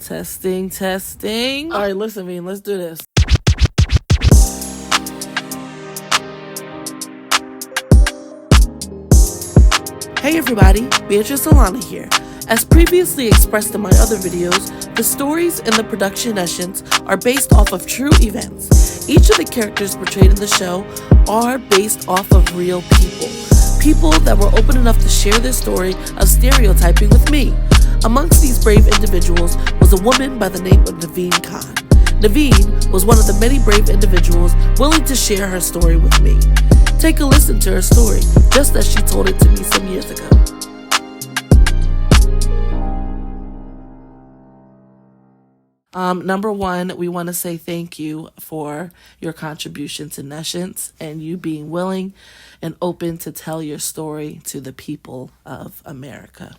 Testing, testing. All right, listen, Veen, let's do this. Hey everybody, Beatrice Alana here. As previously expressed in my other videos, the stories in the production Nescience are based off of true events. Each of the characters portrayed in the show are based off of real people. People that were open enough to share their story of stereotyping with me. Amongst these brave individuals was a woman by the name of Naveen Khan. Naveen was one of the many brave individuals willing to share her story with me. Take a listen to her story, just as she told it to me some years ago. Number one, we want to say thank you for your contribution to Nescience and you being willing and open to tell your story to the people of America,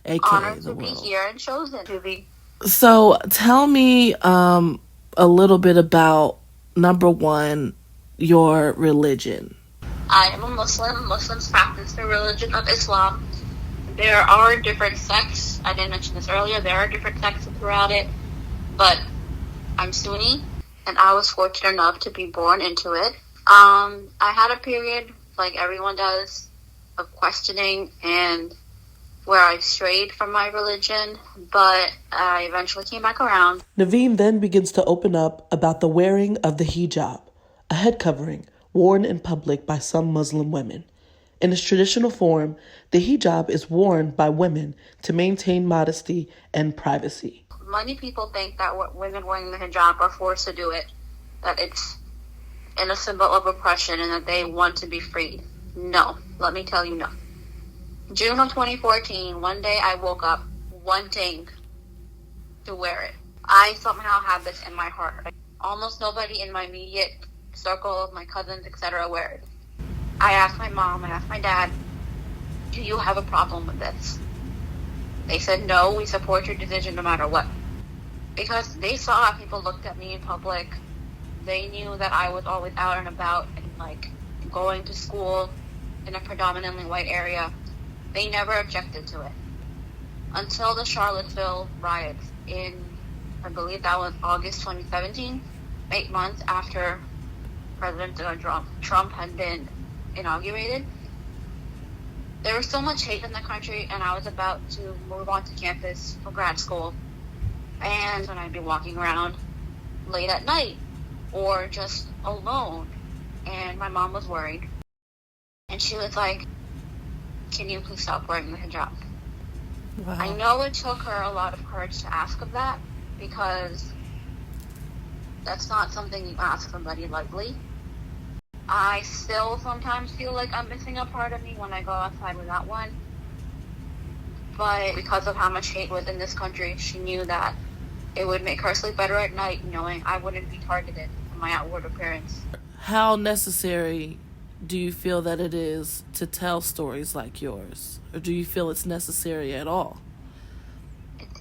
aka Honored the to world. be here and chosen to be. So tell me a little bit about, number one, your religion. I am a Muslim. Muslims practice the religion of Islam. There are different sects. I didn't mention this earlier. There are different sects throughout it. But I'm Sunni, and I was fortunate enough to be born into it. I had a period, like everyone does, of questioning and where I strayed from my religion, but I eventually came back around. Naveen then begins to open up about the wearing of the hijab, a head covering worn in public by some Muslim women. In its traditional form, the hijab is worn by women to maintain modesty and privacy. Many people think that women wearing the hijab are forced to do it, that it's a symbol of oppression and that they want to be freed. No, let me tell you no. June of 2014, one day I woke up wanting to wear it. I somehow have this in my heart. Almost nobody in my immediate circle, my cousins, etc. wear it. I asked my mom, I asked my dad, do you have a problem with this? They said, no, we support your decision no matter what. Because they saw how people looked at me in public. They knew that I was always out and about and going to school in a predominantly white area. They never objected to it. Until the Charlottesville riots in, I believe that was August 2017, 8 months after President Trump had been inaugurated. There was so much hate in the country, and I was about to move on to campus for grad school. And when I'd be walking around late at night or just alone, and my mom was worried. And she was like, can you please stop wearing the hijab? Wow. I know it took her a lot of courage to ask of that, because that's not something you ask somebody lightly. I still sometimes feel like I'm missing a part of me when I go outside without one. But because of how much hate was in this country, she knew that it would make her sleep better at night knowing I wouldn't be targeted for my outward appearance. How necessary do you feel that it is to tell stories like yours? Or do you feel it's necessary at all?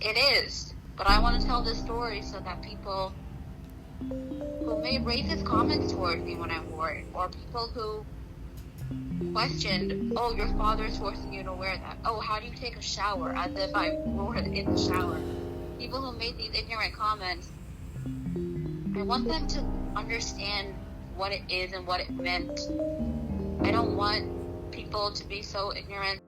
It is. But I want to tell this story so that people who made racist comments toward me when I wore it, or people who questioned, oh, your father's forcing you to wear that. Oh, how do you take a shower? As if I wore it in the shower. People who made these ignorant comments, I want them to understand what it is and what it meant. I don't want people to be so ignorant